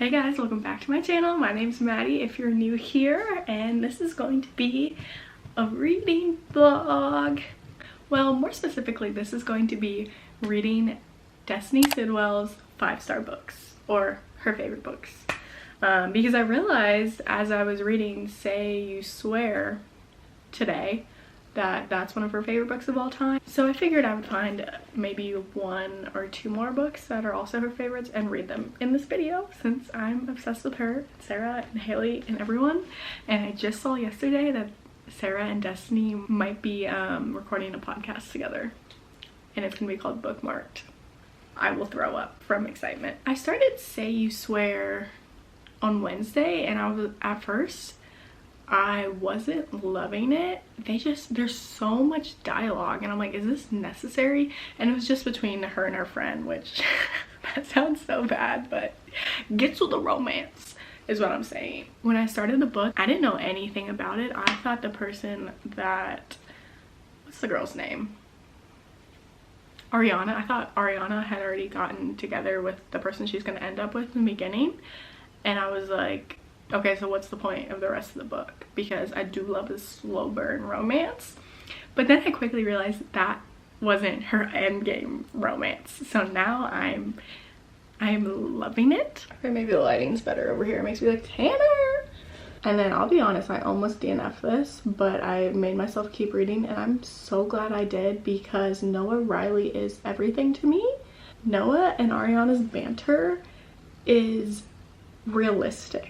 Hey guys, welcome back to my channel. My name's Maddie if you're new here, and this is going to be a reading vlog. Well, more specifically, this is going to be reading Destiny Sidwell's 5-star books, or her favorite books. Because I realized as I was reading Say You Swear today that that's one of her favorite books of all time. So I figured I would find maybe 1 or 2 more books that are also her favorites and read them in this video, since I'm obsessed with her, Sarah and Haley and everyone. And I just saw yesterday that Sarah and Destiny might be recording a podcast together, and it's gonna be called Bookmark'd. I will throw up from excitement. I started Say You Swear on Wednesday, and at first I wasn't loving it. There's so much dialogue and I'm like, is this necessary? And it was just between her and her friend, which that sounds so bad, but get to the romance is what I'm saying. When I started the book, I didn't know anything about it. I thought the person that, what's the girl's name? Ariana. I thought Ariana had already gotten together with the person she's gonna end up with in the beginning, and I was like, okay, so what's the point of the rest of the book? Because I do love a slow burn romance. But then I quickly realized that wasn't her endgame romance. So now I'm loving it. Okay, maybe the lighting's better over here. It makes me look tanner. And then I'll be honest, I almost DNF'd this, but I made myself keep reading, and I'm so glad I did, because Noah Riley is everything to me. Noah and Ariana'S banter is realistic.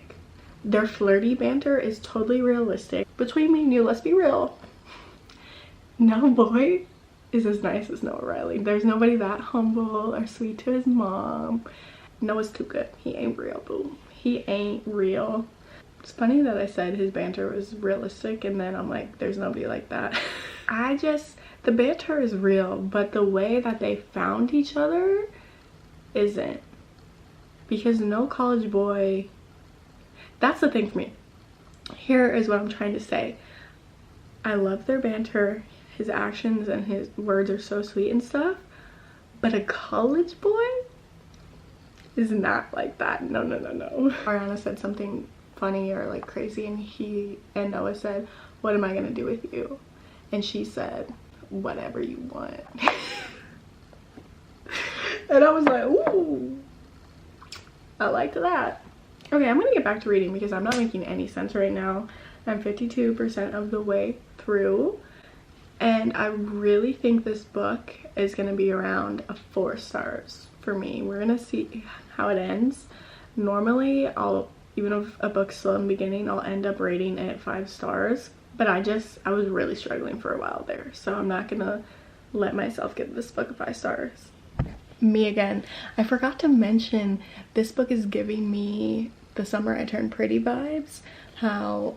Their flirty banter is totally realistic. Between me and you, let's be real, no boy is as nice as Noah Riley. There's nobody that humble or sweet to his mom. Noah's too good. He ain't real, boo. He ain't real. It's funny that I said his banter was realistic, and then I'm like, there's nobody like that. The banter is real, but the way that they found each other isn't. Because no college boy, that's the thing for me. Here is what I'm trying to say. I love their banter. His actions and his words are so sweet and stuff. But a college boy is not like that. No, no, no, no. Ariana said something funny or like crazy, and Noah said, "What am I gonna do with you?" And she said, "Whatever you want." And I was like, ooh, I liked that. Okay, I'm gonna get back to reading because I'm not making any sense right now. I'm 52% of the way through, and I really think this book is gonna be around a 4 stars for me. We're gonna see how it ends. Normally, even if a book's slow in the beginning, I'll end up rating it 5 stars, but I was really struggling for a while there, so I'm not gonna let myself give this book a 5 stars. Me again. I forgot to mention, this book is giving me the Summer I Turned Pretty vibes. How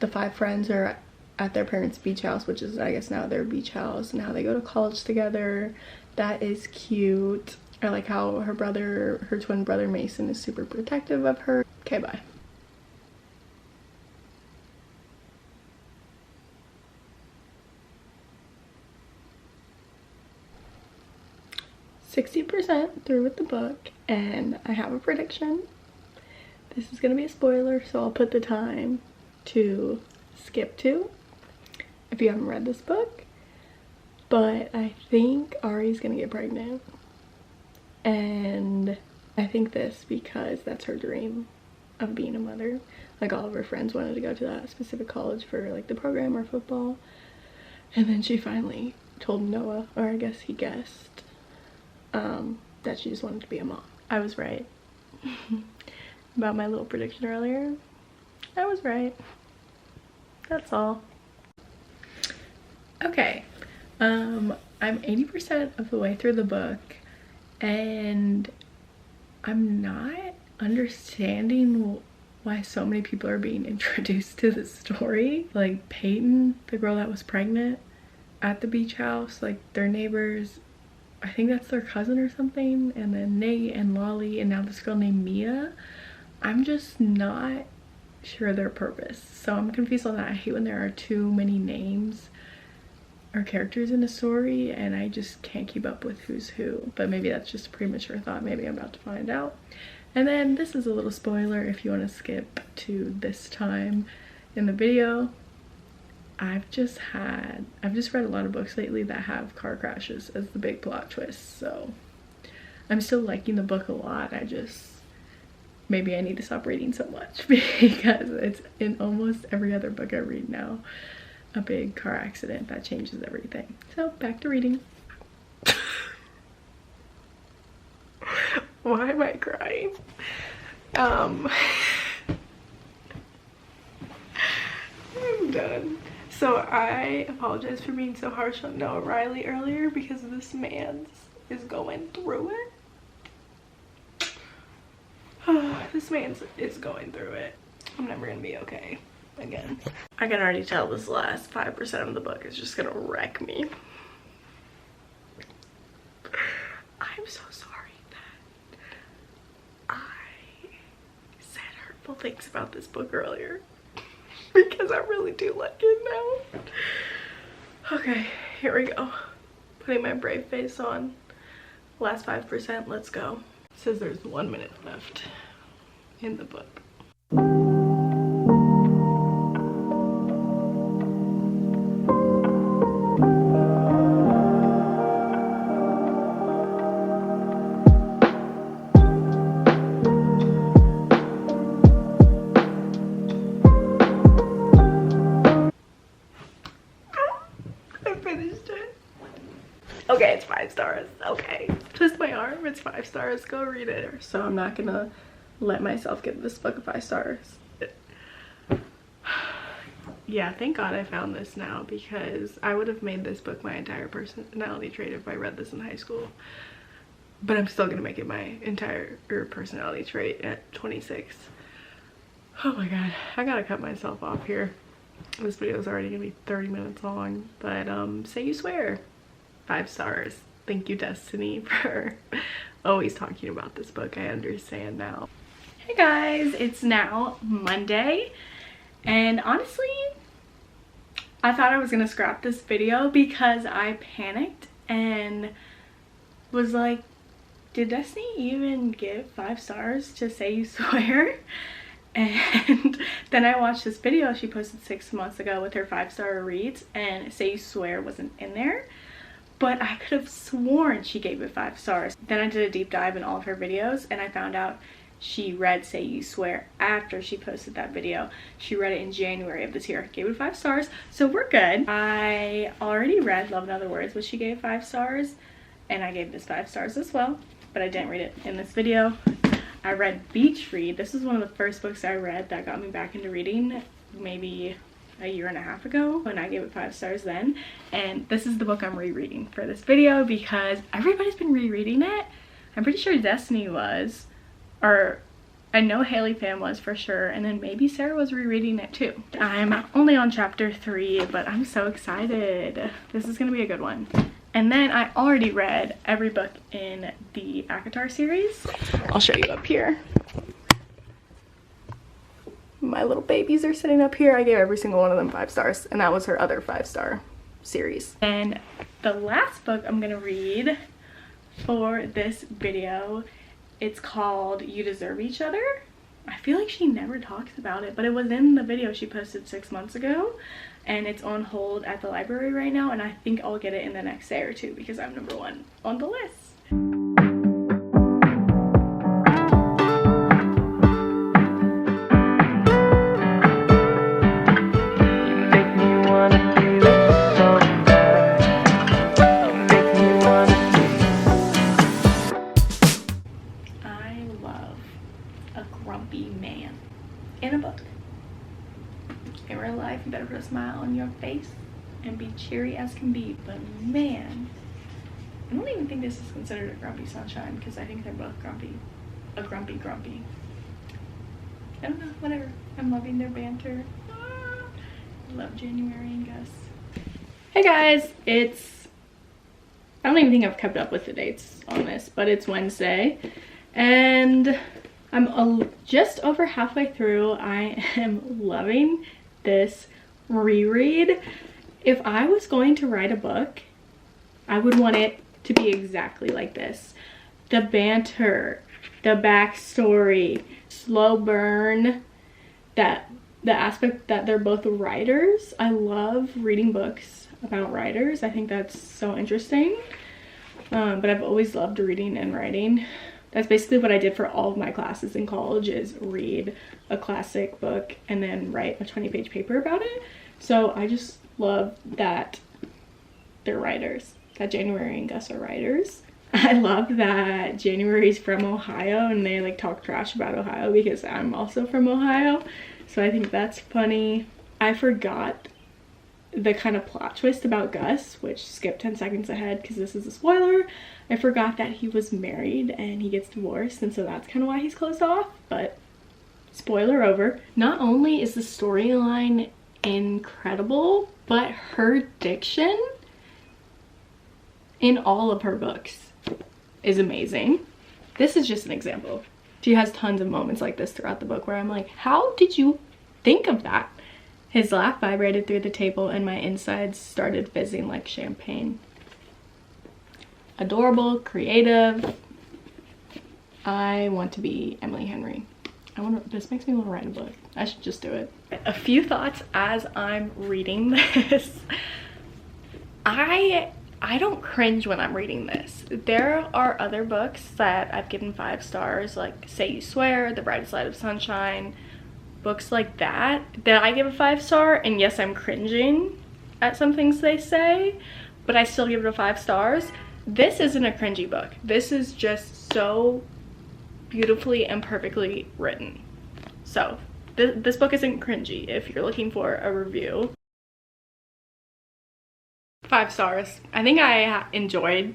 the 5 friends are at their parents' beach house, which is, I guess, now their beach house, and how they go to college together. That is cute. I like how her twin brother Mason is super protective of her. Okay, bye. %60 through with the book, and I have a prediction. This is gonna be a spoiler, so I'll put the time to skip to if you haven't read this book. But I think Ari's gonna get pregnant, and I think this because that's her dream of being a mother. Like, all of her friends wanted to go to that specific college for like the program or football, and then she finally told Noah, or I guess he guessed, that she just wanted to be a mom. I was right. About my little prediction earlier. I was right. That's all. Okay. I'm 80% of the way through the book, and I'm not understanding why so many people are being introduced to the story. Like Peyton, the girl that was pregnant at the beach house, like their neighbors, I think that's their cousin or something, and then Nate and Lolly, and now this girl named Mia. I'm just not sure their purpose, so I'm confused on that. I hate when there are too many names or characters in a story and I just can't keep up with who's who, but maybe that's just a premature thought. Maybe I'm about to find out. And then this is a little spoiler if you want to skip to this time in the video. I've just read a lot of books lately that have car crashes as the big plot twist, so I'm still liking the book a lot. Maybe I need to stop reading so much because it's in almost every other book I read now, a big car accident that changes everything. So back to reading. Why am I crying? I'm done. So I apologize for being so harsh on Noah Riley earlier because this man is going through it. This man is going through it. I'm never gonna be okay again. I can already tell this last 5% of the book is just gonna wreck me. I'm so sorry that I said hurtful things about this book earlier. Because I really do like it now. Okay, here we go. Putting my brave face on. Last 5%, let's go. It says there's 1 minute left in the book. Okay, it's 5 stars. Okay, twist my arm. It's 5 stars. Go read it. So I'm not gonna let myself give this book 5 stars. Yeah, thank God I found this now, because I would have made this book my entire personality trait if I read this in high school. But I'm still gonna make it my entire personality trait at 26. Oh my God, I gotta cut myself off here. This video is already gonna be 30 minutes long, but Say You Swear. 5 stars. Thank you, Destiny, for always talking about this book. I understand now. Hey guys, it's now Monday, and honestly, I thought I was gonna scrap this video because I panicked and was like, did Destiny even give 5 stars to Say You Swear? And then I watched this video she posted 6 months ago with her 5-star reads, and Say You Swear wasn't in there. But I could have sworn she gave it 5 stars. Then I did a deep dive in all of her videos, and I found out she read Say You Swear after she posted that video. She read it in January of this year. Gave it 5 stars, so we're good. I already read Love in Other Words, which she gave 5 stars, and I gave this 5 stars as well, but I didn't read it in this video. I read Beach Read. This is one of the first books I read that got me back into reading, maybe a year and a half ago, and I gave it 5 stars then. And this is the book I'm rereading for this video because everybody's been rereading it. I'm pretty sure Destiny was, or I know Haley Pham was for sure, and then maybe Sarah was rereading it too. I'm only on chapter 3, but I'm so excited. This is gonna be a good one. And then I already read every book in the ACOTAR series. I'll show you up here. My little babies are sitting up here. I gave every single one of them 5 stars, and that was her other 5-star series. And the last book I'm gonna read for this video, it's called You Deserve Each Other. I feel like she never talks about it, but it was in the video she posted 6 months ago, and it's on hold at the library right now, and I think I'll get it in the next day or two because I'm #1 on the list. In a book. In real life, you better put a smile on your face and be cheery as can be, but man, I don't even think this is considered a grumpy sunshine because I think they're both grumpy. A grumpy. I don't know, whatever. I'm loving their banter. I love January and Gus. Hey guys, I don't even think I've kept up with the dates on this, but it's Wednesday, and I'm just over halfway through. I am loving this reread. If I was going to write a book, I would want it to be exactly like this. The banter, the backstory, slow burn, that the aspect that they're both writers. I love reading books about writers. I think that's so interesting. But I've always loved reading and writing. That's basically what I did for all of my classes in college, is read a classic book and then write a 20-page paper about it. So I just love that they're writers, that January and Gus are writers. I love that January's from Ohio and they like talk trash about Ohio because I'm also from Ohio. So I think that's funny. I forgot the kind of plot twist about Gus, which skip 10 seconds ahead because this is a spoiler. I forgot that he was married and he gets divorced, and so that's kind of why he's closed off, but spoiler over. Not only is the storyline incredible, but her diction in all of her books is amazing. This is just an example. She has tons of moments like this throughout the book where I'm like, how did you think of that? His laugh vibrated through the table and my insides started fizzing like champagne. Adorable, creative. I want to be Emily Henry. This makes me want to write a book. I should just do it. A few thoughts as I'm reading this. I don't cringe when I'm reading this. There are other books that I've given 5 stars, like Say You Swear, The Brightest Light of Sunshine, books like that I give a 5-star, and yes, I'm cringing at some things they say, but I still give it a 5 stars. This isn't a cringy book. This is just so beautifully and perfectly written. So this book isn't cringy if you're looking for a review. 5 stars. I think I enjoyed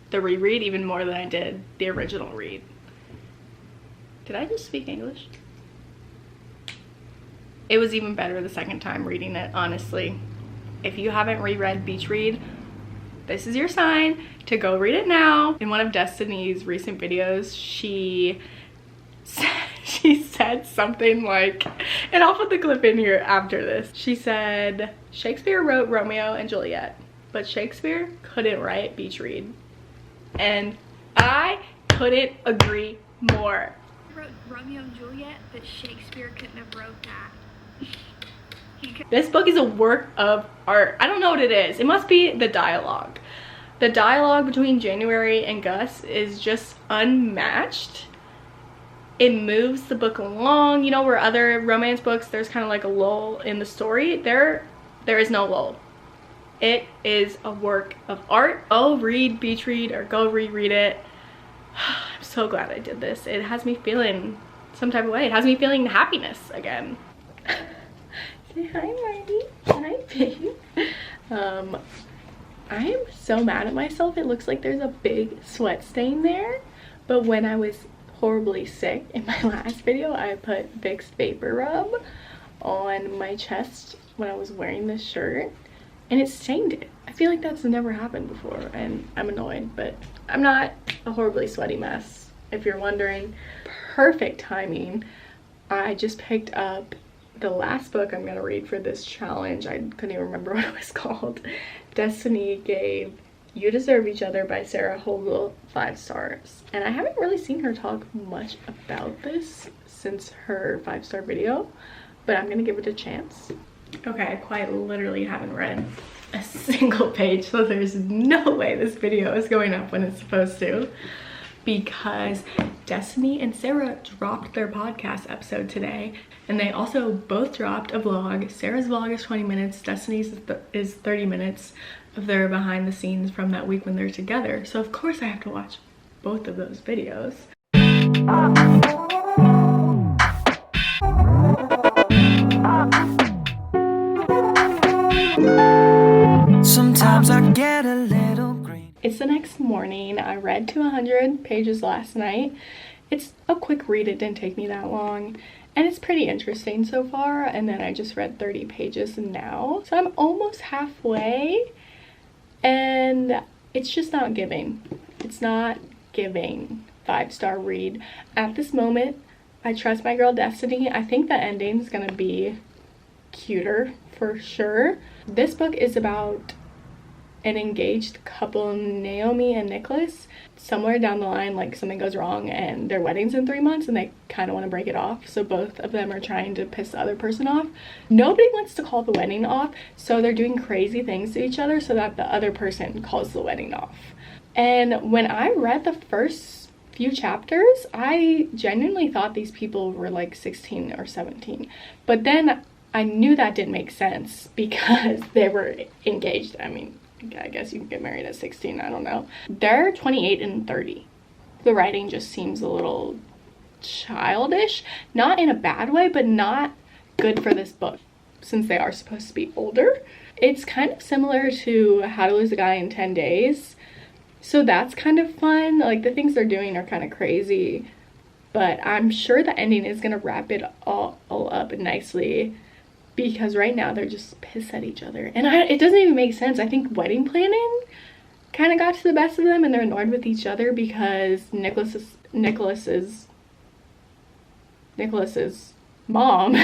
the reread even more than I did the original read. Did I just speak English? It was even better the second time reading it, honestly. If you haven't reread Beach Read, this is your sign to go read it now. In one of Destiny's recent videos, she said something like, and I'll put the clip in here after this. She said, Shakespeare wrote Romeo and Juliet, but Shakespeare couldn't write Beach Read. And I couldn't agree more. He wrote Romeo and Juliet, but Shakespeare couldn't have wrote that. This book is a work of art. I don't know what it is. It must be the dialogue. The dialogue between January and Gus is just unmatched. It moves the book along. You know, where other romance books, there's kind of like a lull in the story. There is no lull. It is a work of art. Oh, read Beach Read or go reread it. I'm so glad I did this. It has me feeling some type of way. It has me feeling happiness again. Say hi, Marty. Hi, babe. I am so mad at myself. It looks like there's a big sweat stain there. But when I was horribly sick in my last video, I put Vicks Vapor Rub on my chest when I was wearing this shirt, and it stained it. I feel like that's never happened before, and I'm annoyed, but I'm not a horribly sweaty mess, if you're wondering. Perfect timing. I just picked up the last book I'm gonna read for this challenge. I couldn't even remember what it was called. Destiny gave You Deserve Each Other by Sarah Hogle 5 stars. And I haven't really seen her talk much about this since her 5-star video, but I'm gonna give it a chance. Okay, I quite literally haven't read a single page, so there's no way this video is going up when it's supposed to, because Destiny and Sarah dropped their podcast episode today, and they also both dropped a vlog. Sarah's vlog is 20 minutes, Destiny's is 30 minutes of their behind the scenes from that week when they're together. So of course I have to watch both of those videos. Sometimes I get a little green. It's the next morning. I read to 100 pages last night. It's a quick read, it didn't take me that long, and it's pretty interesting so far. And then I just read 30 pages now, so I'm almost halfway, and it's just not giving. It's not giving 5-star read at this moment. I trust my girl Destiny. I think the ending is gonna be cuter for sure. This book is about an engaged couple, Naomi and Nicholas. Somewhere down the line, like, something goes wrong and their wedding's in 3 months and they kind of want to break it off, so both of them are trying to piss the other person off. Nobody wants to call the wedding off, so they're doing crazy things to each other so that the other person calls the wedding off. And when I read the first few chapters, I genuinely thought these people were like 16 or 17, but then I knew that didn't make sense because they were engaged. I mean, I guess you can get married at 16, I don't know. They're 28 and 30. The writing just seems a little childish, not in a bad way, but not good for this book since they are supposed to be older. It's kind of similar to How to Lose a Guy in 10 Days. So that's kind of fun. Like, the things they're doing are kind of crazy, but I'm sure the ending is gonna wrap it all up nicely, because right now they're just pissed at each other. And it doesn't even make sense. I think wedding planning kind of got to the best of them, and they're annoyed with each other because Nicholas's mom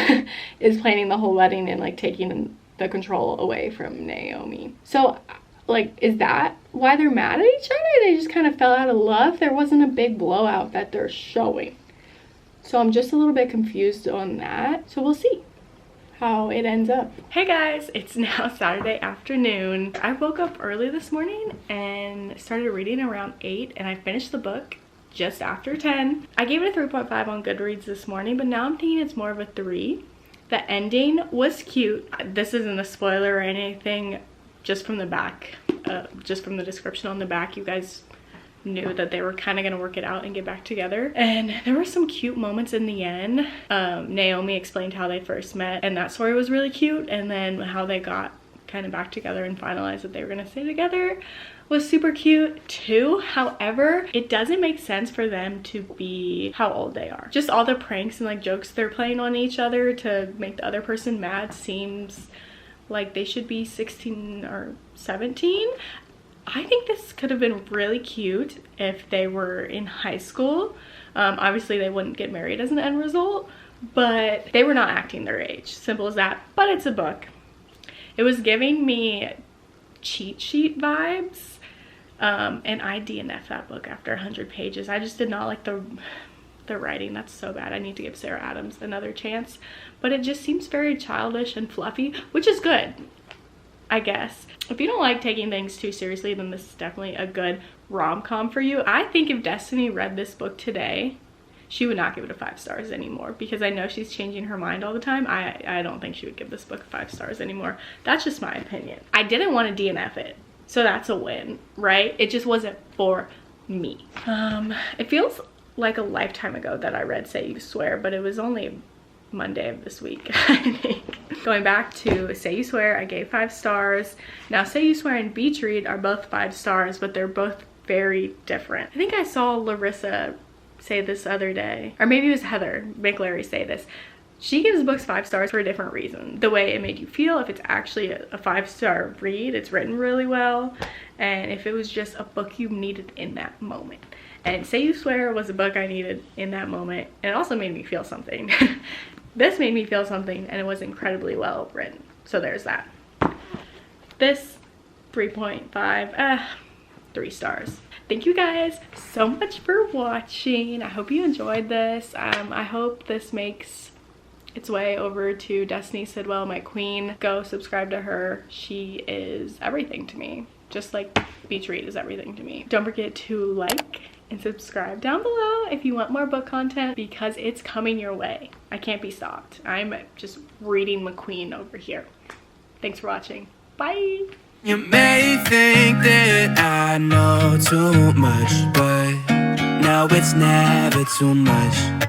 is planning the whole wedding and like taking the control away from Naomi. So like, is that why they're mad at each other? They just kind of fell out of love. There wasn't a big blowout that they're showing. So I'm just a little bit confused on that. So we'll see how it ends up. Hey guys, it's now Saturday afternoon. I woke up early this morning and started reading around 8, and I finished the book just after 10. I gave it a 3.5 on Goodreads this morning, but now I'm thinking it's more of a 3. The ending was cute. This isn't a spoiler or anything, just from the back, just from the description on the back, you guys knew that they were kind of going to work it out and get back together. And there were some cute moments in the end. Naomi explained how they first met, and that story was really cute, and then how they got kind of back together and finalized that they were going to stay together was super cute too. However, it doesn't make sense for them to be how old they are. Just all the pranks and like jokes they're playing on each other to make the other person mad seems like they should be 16 or 17. I think this could have been really cute if they were in high school. Obviously they wouldn't get married as an end result, but they were not acting their age. Simple as that. But it's a book. It was giving me cheat sheet vibes, and I DNF'd that book after 100 pages. I just did not like the writing. That's so bad. I need to give Sarah Adams another chance, but it just seems very childish and fluffy, which is good, I guess. If you don't like taking things too seriously, then this is definitely a good rom-com for you. I think if Destiny read this book today, she would not give it a 5 stars anymore, because I know she's changing her mind all the time. I don't think she would give this book 5 stars anymore. That's just my opinion. I didn't want to DNF it, so that's a win, right? It just wasn't for me. It feels like a lifetime ago that I read Say You Swear, but it was only Monday of this week, I think. Going back to Say You Swear, I gave 5 stars. Now Say You Swear and Beach Read are both 5 stars, but they're both very different. I think I saw Larissa say this other day, or maybe it was Heather McLary say this. She gives books 5 stars for a different reason. The way it made you feel, if it's actually a 5-star read, it's written really well, and if it was just a book you needed in that moment. And Say You Swear was a book I needed in that moment, and it also made me feel something. This made me feel something, and it was incredibly well written. So there's that. This 3.5, 3 stars. Thank you guys so much for watching. I hope you enjoyed this. I hope this makes its way over to Destiny Sidwell, my queen. Go subscribe to her. She is everything to me, just like Beach Read is everything to me. Don't forget to like and subscribe down below if you want more book content, because it's coming your way. I can't be stopped. I'm just reading McQueen over here. Thanks for watching. Bye. You may think that I know too much, but no, it's never too much.